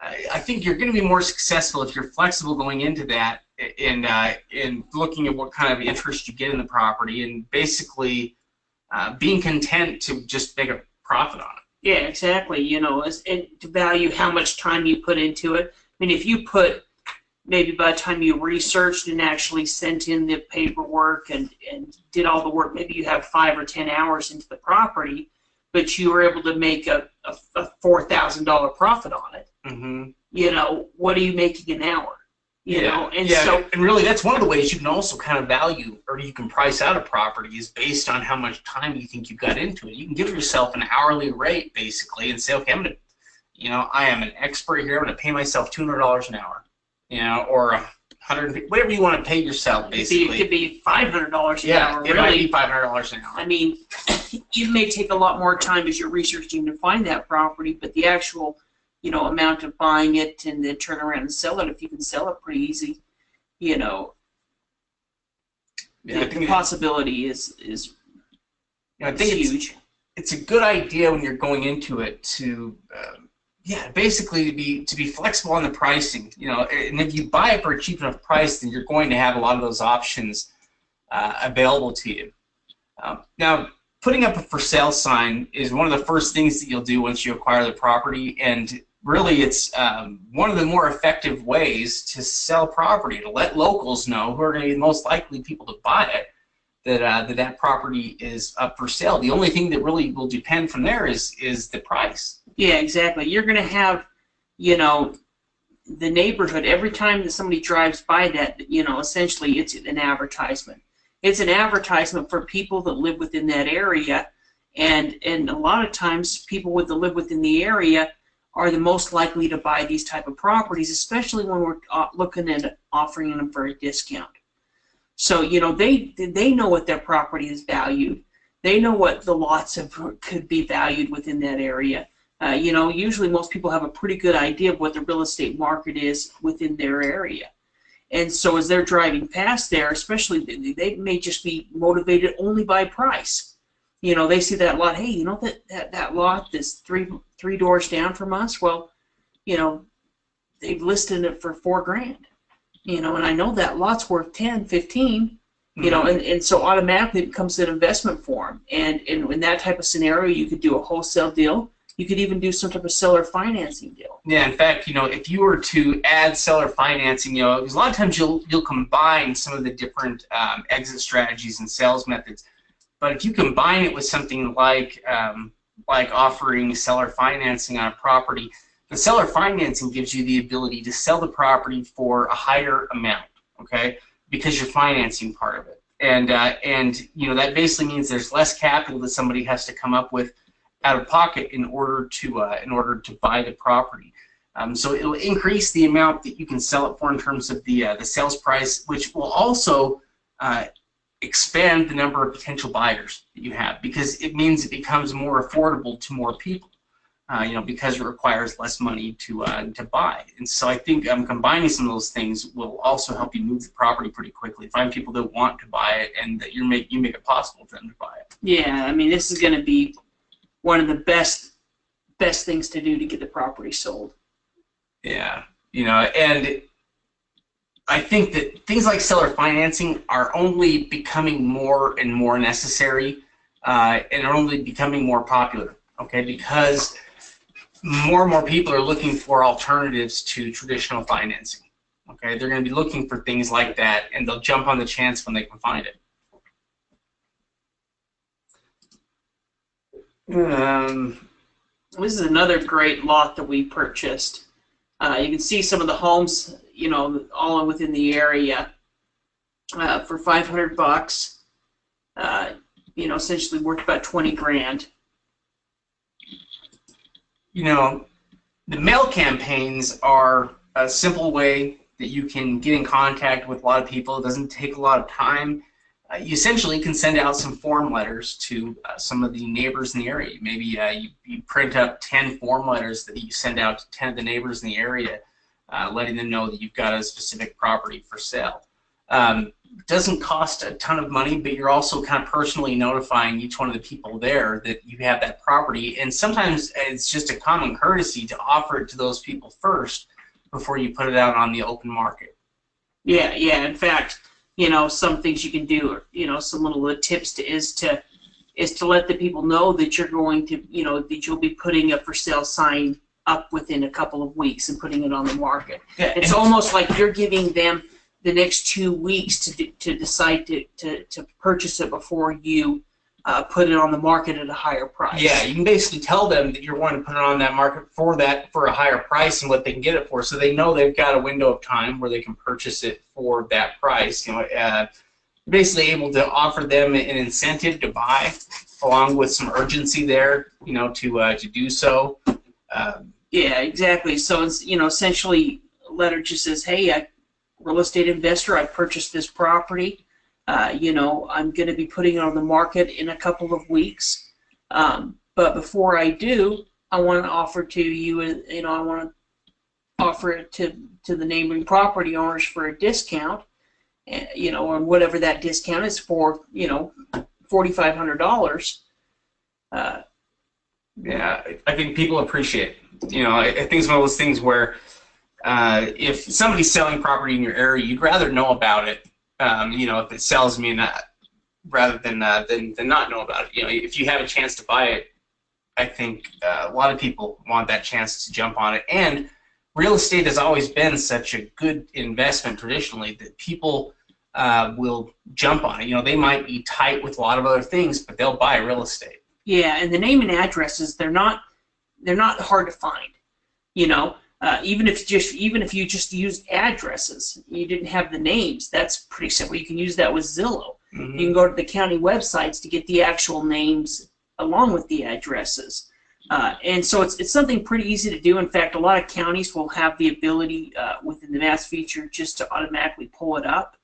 I think you're going to be more successful if you're flexible going into that and looking at what kind of interest you get in the property, and basically being content to just make a profit on it. Yeah, exactly. And to value how much time you put into it. I mean, if you put, maybe by the time you researched and actually sent in the paperwork and did all the work, maybe you have 5 or 10 hours into the property, but you were able to make a $4,000 profit on it. Mm-hmm. What are you making an hour? And really that's one of the ways you can also kind of value, or you can price out a property, is based on how much time you think you got into it. You can give yourself an hourly rate basically and say, okay, I am an expert here. I'm going to pay myself $200 an hour. Or $100, whatever you want to pay yourself, basically. It could be $500 an hour. Yeah, it might be $500 an hour. I mean, it may take a lot more time as you're researching to find that property, but the actual, amount of buying it and then turn around and sell it, if you can sell it pretty easy, the possibility is I think huge. It's a good idea when you're going into it to. Basically to be flexible on the pricing, and if you buy it for a cheap enough price, then you're going to have a lot of those options available to you. Now, putting up a for sale sign is one of the first things that you'll do once you acquire the property, and really it's one of the more effective ways to sell property, to let locals know, who are going to be the most likely people to buy it, that property is up for sale. The only thing that really will depend from there is the price. Yeah, exactly. You're going to have, the neighborhood, every time that somebody drives by that, essentially it's an advertisement. It's an advertisement for people that live within that area, and a lot of times people that live within the area are the most likely to buy these type of properties, especially when we're looking at offering them for a discount. So, they know what their property is valued. They know what the lots could be valued within that area. Usually most people have a pretty good idea of what the real estate market is within their area. And so as they're driving past there, especially, they may just be motivated only by price. They see that lot, hey, that lot that's three doors down from us, well, they've listed it for $4,000. And I know that lot's worth 10, 15, and so automatically it becomes an investment for them. And in that type of scenario, you could do a wholesale deal. You could even do some type of seller financing deal. Yeah, in fact, if you were to add seller financing, because a lot of times you'll combine some of the different exit strategies and sales methods. But if you combine it with something like offering seller financing on a property, the seller financing gives you the ability to sell the property for a higher amount, okay? Because you're financing part of it, and that basically means there's less capital that somebody has to come up with out of pocket in order to buy the property. So it'll increase the amount that you can sell it for in terms of the sales price, which will also expand the number of potential buyers that you have, because it means it becomes more affordable to more people. Because it requires less money to buy. And so I think combining some of those things will also help you move the property pretty quickly. Find people that want to buy it, and that you make it possible for them to buy it. Yeah, I mean, this is going to be one of the best things to do to get the property sold. Yeah, and I think that things like seller financing are only becoming more and more necessary, and are only becoming more popular. Okay, because more and more people are looking for alternatives to traditional financing. Okay, they're going to be looking for things like that, and they'll jump on the chance when they can find it. This is another great lot that we purchased. You can see some of the homes, all within the area for $500. Essentially worth about 20 grand. The mail campaigns are a simple way that you can get in contact with a lot of people. It doesn't take a lot of time. You essentially can send out some form letters to some of the neighbors in the area. Maybe you print up 10 form letters that you send out to 10 of the neighbors in the area, letting them know that you've got a specific property for sale. It doesn't cost a ton of money, but you're also kind of personally notifying each one of the people there that you have that property. And sometimes it's just a common courtesy to offer it to those people first before you put it out on the open market. Yeah. In fact, some things you can do, some little tips is to let the people know that you're going to, that you'll be putting a for sale sign up within a couple of weeks and putting it on the market. Yeah, it's almost like you're giving them the next 2 weeks to decide to purchase it before you put it on the market at a higher price. Yeah, you can basically tell them that you're wanting to put it on that market for a higher price and what they can get it for, so they know they've got a window of time where they can purchase it for that price. Basically able to offer them an incentive to buy, along with some urgency there, to do so. Yeah, exactly. So it's, essentially, a letter just says, hey, real estate investor, I purchased this property. I'm going to be putting it on the market in a couple of weeks. But before I do, I want to offer to you, I want to offer it to the neighboring property owners for a discount, or whatever that discount is for, $4,500. Yeah, I think people appreciate it. I think it's one of those things where if somebody's selling property in your area, you'd rather know about it, if it sells, rather than not know about it. If you have a chance to buy it, I think a lot of people want that chance to jump on it. And real estate has always been such a good investment traditionally that people will jump on it. They might be tight with a lot of other things, but they'll buy real estate. Yeah, and the name and addresses, they're not hard to find. Even if you just used addresses, you didn't have the names, that's pretty simple. You can use that with Zillow. Mm-hmm. You can go to the county websites to get the actual names along with the addresses. And so it's something pretty easy to do. In fact, a lot of counties will have the ability within the maps feature just to automatically pull it up,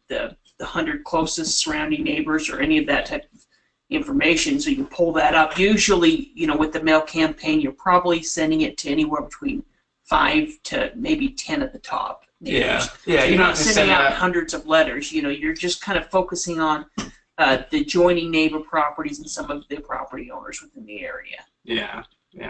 the 100 closest surrounding neighbors or any of that type of information, so you can pull that up. Usually, with the mail campaign, you're probably sending it to anywhere between 5 to maybe 10 at the top. Yeah. So you're not sending out hundreds of letters. You're just kind of focusing on the adjoining neighbor properties and some of the property owners within the area. Yeah,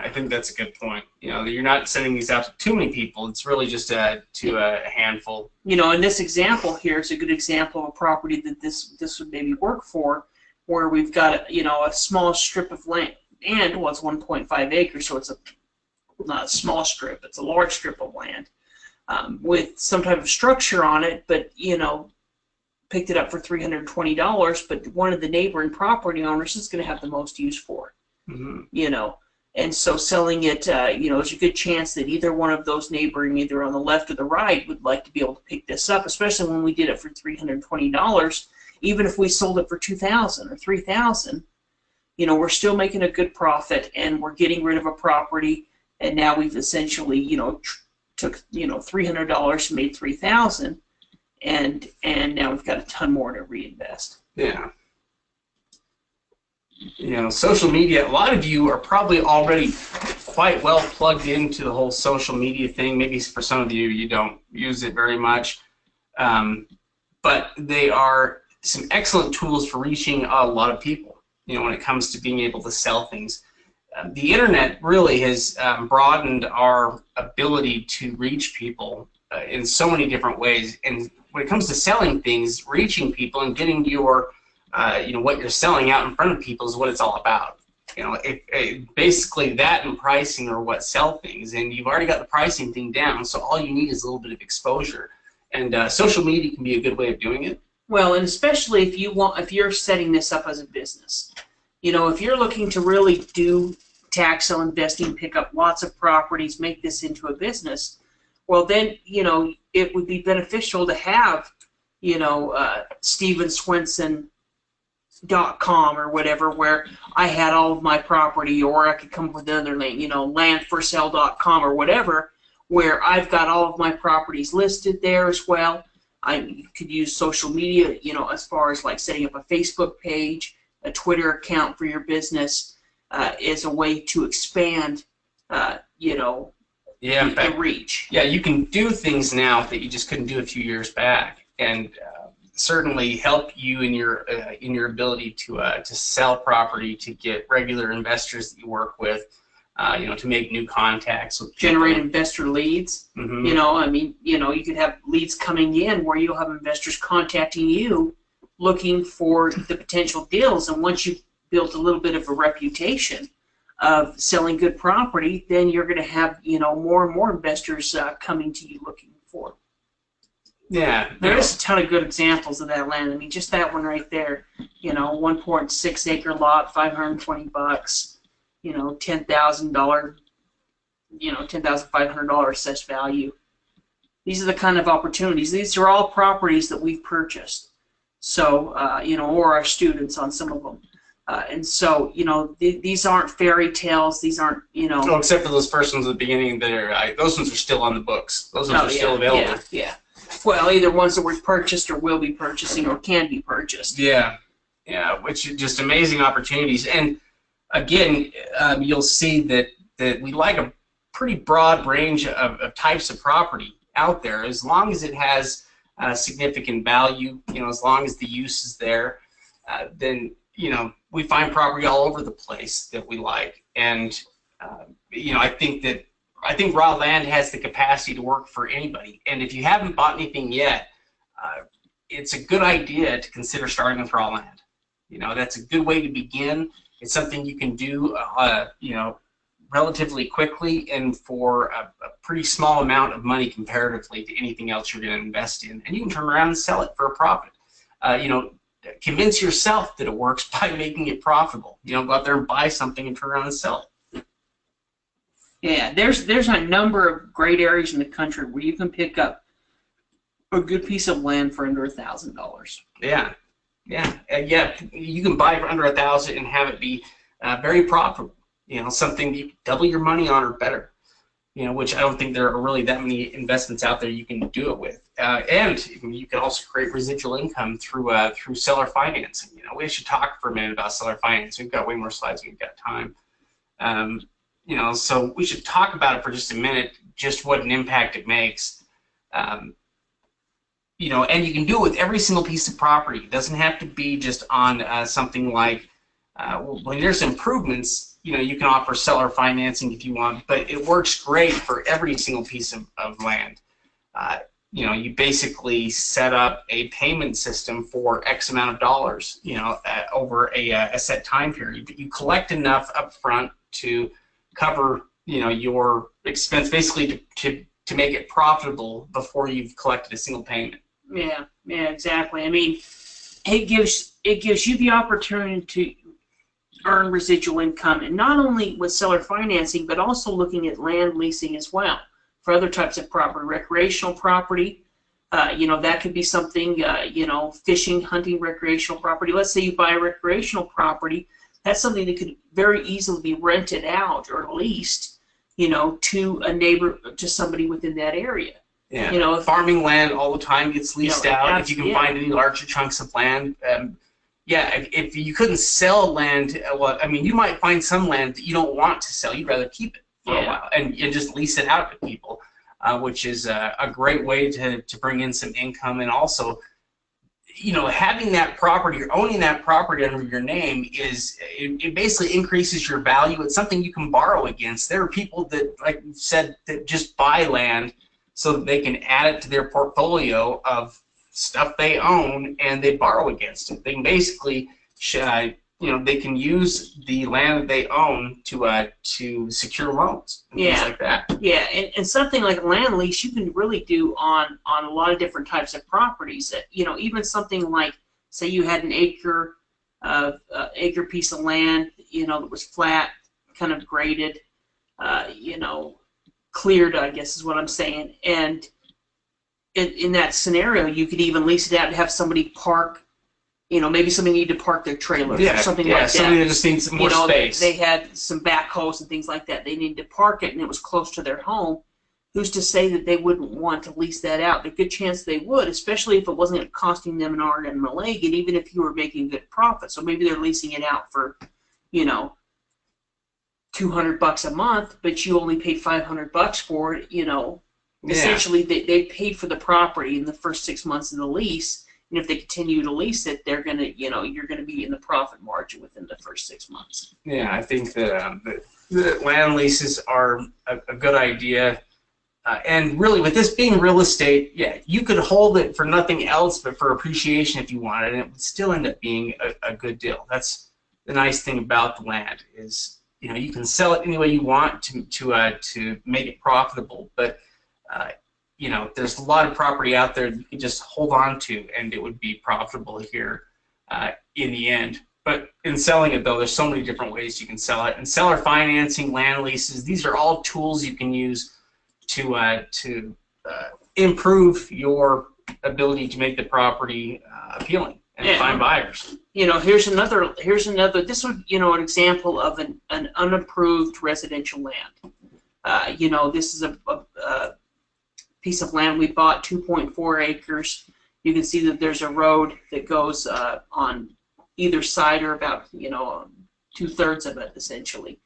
I think that's a good point. You're not sending these out to too many people. It's really just to a handful. In this example here, it's a good example of a property that this would maybe work for. where we've got a small strip of land, and well, it's 1.5 acres, so it's not a small strip, it's a large strip of land with some type of structure on it, but picked it up for $320, but one of the neighboring property owners is going to have the most use for it. Mm-hmm. And so selling it, there's a good chance that either one of those neighboring, either on the left or the right, would like to be able to pick this up, especially when we did it for $320. Even if we sold it for $2,000 or $3,000, we're still making a good profit, and we're getting rid of a property, and now we've essentially, took $300 and made $3,000, and now we've got a ton more to reinvest. Yeah. Social media, a lot of you are probably already quite well plugged into the whole social media thing. Maybe for some of you, you don't use it very much. But they are some excellent tools for reaching a lot of people, when it comes to being able to sell things. The internet really has broadened our ability to reach people in so many different ways. And when it comes to selling things, reaching people and getting your what you're selling out in front of people is what it's all about. Basically that and pricing are what sell things, and you've already got the pricing thing down, so all you need is a little bit of exposure. And social media can be a good way of doing it. Well, and especially if you're setting this up as a business. If you're looking to really do tax sale investing, pick up lots of properties, make this into a business, well then, it would be beneficial to have, Steven Swenson .com or whatever, where I had all of my property, or I could come up with another link, landforsale.com or whatever, where I've got all of my properties listed there as well. I could use social media, as far as like setting up a Facebook page, a Twitter account for your business, is a way to expand, the reach. Yeah, you can do things now that you just couldn't do a few years back, and certainly help you in your ability to sell property, to get regular investors that you work with, to make new contacts with people. Generate investor leads. Mm-hmm. You could have leads coming in where you'll have investors contacting you, looking for the potential deals. And once you've built a little bit of a reputation of selling good property, then you're going to have more and more investors coming to you looking for. Yeah, there's a ton of good examples of that land. I mean, just that one right there, 1.6 acre lot, $520, $10,000, $10,500 assessed value. These are the kind of opportunities. These are all properties that we've purchased. So, or our students on some of them. And so, these aren't fairy tales. These aren't, Oh, except for those first ones at the beginning. Those ones are still on the books. Those ones are still available. Yeah. Well, either ones that were purchased or will be purchasing or can be purchased. Yeah, which are just amazing opportunities. And again, you'll see that we like a pretty broad range of types of property out there, as long as it has significant value. As long as the use is there, then we find property all over the place that we like. And I think raw land has the capacity to work for anybody. And if you haven't bought anything yet, it's a good idea to consider starting with raw land. That's a good way to begin. It's something you can do, relatively quickly and for a pretty small amount of money comparatively to anything else you're going to invest in. And you can turn around and sell it for a profit. Convince yourself that it works by making it profitable. Go out there and buy something and turn around and sell it. Yeah, there's a number of great areas in the country where you can pick up a good piece of land for under $1,000. Yeah. You can buy for under $1,000 and have it be very profitable. Something you can double your money on or better. Which I don't think there are really that many investments out there you can do it with. And you can also create residual income through seller financing. We should talk for a minute about seller financing. We've got way more slides than we've got time. So we should talk about it for just a minute, just what an impact it makes. And you can do it with every single piece of property. It doesn't have to be just on something like, when there's improvements, you can offer seller financing if you want, but it works great for every single piece of land. you basically set up a payment system for X amount of dollars, over a set time period. You collect enough upfront to cover, your expense, basically to make it profitable before you've collected a single payment. Yeah, exactly. I mean, it gives you the opportunity to earn residual income, and not only with seller financing, but also looking at land leasing as well for other types of property, recreational property. That could be something, fishing, hunting, recreational property. Let's say you buy a recreational property, that's something that could very easily be rented out or leased, to a neighbor, to somebody within that area. Yeah, farming land all the time gets leased out. If you can find any larger chunks of land, if you couldn't sell land, well, I mean, you might find some land that you don't want to sell. You'd rather keep it for a while and just lease it out to people, which is a great way to bring in some income. And also, having that property or owning that property under your name it basically increases your value. It's something you can borrow against. There are people that, like you said, that just buy land so that they can add it to their portfolio of stuff they own, and they borrow against it. They can basically, they can use the land that they own to secure loans and things like that. Yeah, and something like a land lease you can really do on a lot of different types of properties. Even something like, say you had an acre piece of land, that was flat, kind of graded, cleared, I guess is what I'm saying. And in that scenario, you could even lease it out to have somebody park, maybe somebody needed to park their trailers or something like that. Yeah, somebody that just needs more space. They had some backhoes and things like that. They needed to park it, and it was close to their home. Who's to say that they wouldn't want to lease that out? A good chance they would, especially if it wasn't costing them an arm and a leg, and even if you were making good profit. So maybe they're leasing it out for, $200 a month, but you only paid $500 for it. Essentially, they paid for the property in the first 6 months of the lease, and if they continue to lease it, they're gonna, you're gonna be in the profit margin within the first 6 months. Yeah, I think that the land leases are a good idea, and really, with this being real estate, you could hold it for nothing else but for appreciation if you wanted, and it would still end up being a good deal. That's the nice thing about the land is, you can sell it any way you want to make it profitable, but there's a lot of property out there that you can just hold on to, and it would be profitable here in the end. But in selling it, though, there's so many different ways you can sell it. And seller financing, land leases, these are all tools you can use to improve your ability to make the property appealing and find buyers. Here's another. This would, an example of an unapproved residential land. This is a piece of land we bought, 2.4 acres. You can see that there's a road that goes on either side, or about 2/3 of it essentially.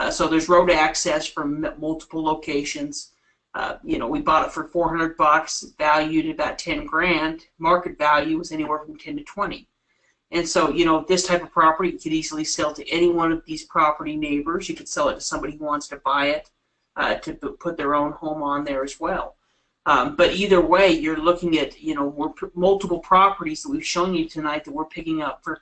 So there's road access from multiple locations. We bought it for $400, valued at about 10 grand. Market value was anywhere from 10 to 20. And so, this type of property you could easily sell to any one of these property neighbors. You could sell it to somebody who wants to buy it, to put their own home on there as well. But either way, you're looking at, multiple properties that we've shown you tonight that we're picking up for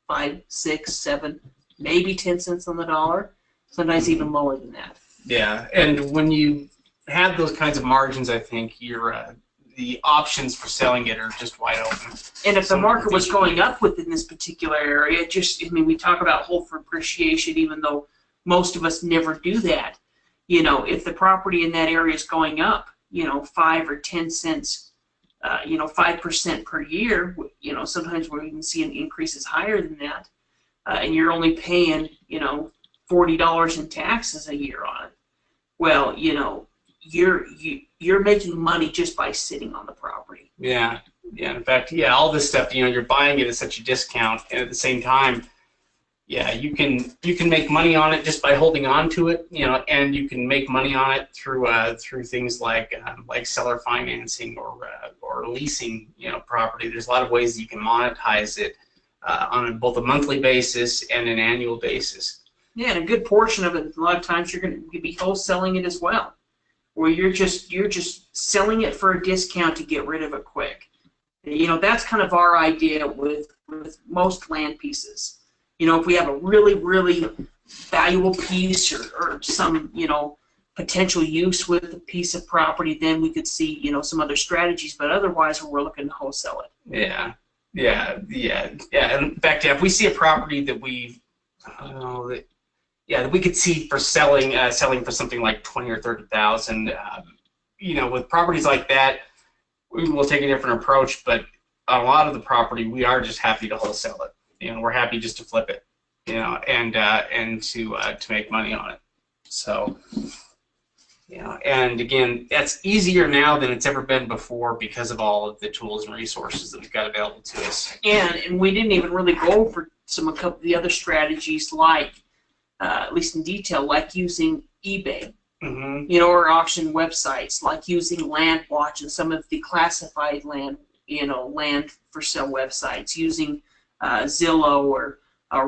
5, 6, 7, maybe 10 cents on the dollar, sometimes even lower than that. Yeah, and when you have those kinds of margins, I think the options for selling it are just wide open. And if the market was going up within this particular area, we talk about hold for appreciation, even though most of us never do that. If the property in that area is going up, 5 or 10 cents, 5% per year, sometimes we're even seeing increases higher than that, and you're only paying, $40 in taxes a year on it. Well, you're making money just by sitting on the property. Yeah. In fact, all this stuff, you're buying it at such a discount, and at the same time, you can make money on it just by holding on to it, and you can make money on it through things like seller financing or leasing, property. There's a lot of ways that you can monetize it on both a monthly basis and an annual basis. Yeah, and a good portion of it, a lot of times you're going to be wholesaling it as well. where you're just selling it for a discount to get rid of it quick. You know, that's kind of our idea with most land pieces. You know, if we have a really, really valuable piece or some, you know, potential use with a piece of property, then we could see, you know, some other strategies. But otherwise, we're looking to wholesale it. Yeah. In fact, if we see a property that that we could see for selling for something like 20 or 30,000, you know, with properties like that, we will take a different approach. But on a lot of the property, we are just happy to wholesale it. You know, we're happy just to flip it, you know, and to make money on it. So, you know, and again, that's easier now than it's ever been before because of all of the tools and resources that we've got available to us. And we didn't even really go over a couple of the other strategies, like at least in detail, like using eBay, you know, or auction websites, like using Land Watch and some of the classified land, you know, land for sale websites, using Zillow or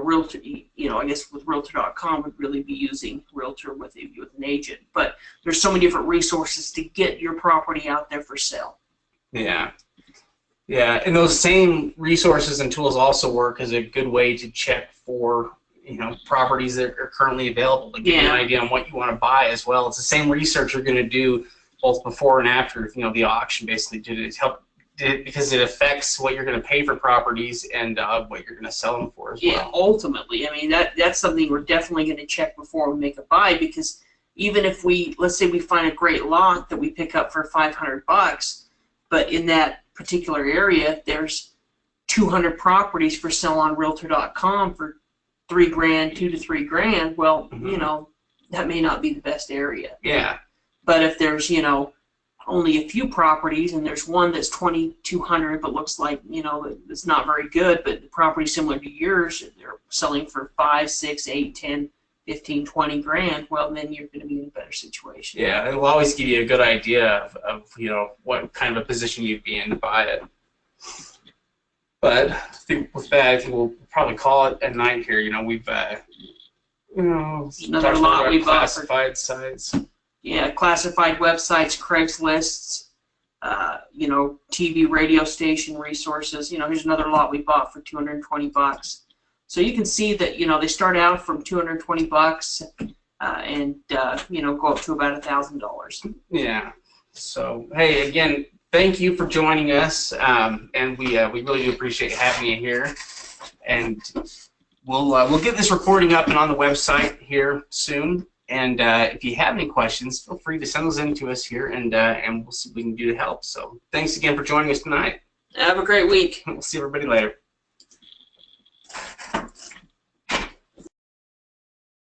Realtor. You know, I guess with Realtor.com would really be using Realtor with an agent. But there's so many different resources to get your property out there for sale. Yeah, and those same resources and tools also work as a good way to check for, you know, properties that are currently available to give you an idea on what you want to buy as well. It's the same research you're going to do both before and after, you know, the auction basically because it affects what you're going to pay for properties and what you're going to sell them for as well. Yeah, ultimately, I mean, that's something we're definitely going to check before we make a buy, because even if let's say we find a great lot that we pick up for $500, but in that particular area there's 200 properties for sale on Realtor.com for $3 grand, $2 to $3 grand. Well, you know, that may not be the best area. Yeah. But if there's, you know, only a few properties and there's one that's 2,200 but looks like, you know, it's not very good, but the property similar to yours, they're selling for 5, 6, 8, 10, 15, 20 grand, well, then you're going to be in a better situation. Yeah, it will always give you a good idea of you know, what kind of a position you'd be in to buy it. But I think with that, I think we'll probably call it a night here. You know, we've you know, another lot we've classified sites. Yeah, classified websites, Craigslist, you know, TV, radio station resources. You know, here's another lot we bought for $220. So you can see that, you know, they start out from $220 and you know, go up to about $1,000. Yeah. So hey, again, thank you for joining us, and we really do appreciate having you here. And we'll get this recording up and on the website here soon. And if you have any questions, feel free to send those in to us here, and we'll see what we can do to help. So thanks again for joining us tonight. Have a great week. We'll see everybody later.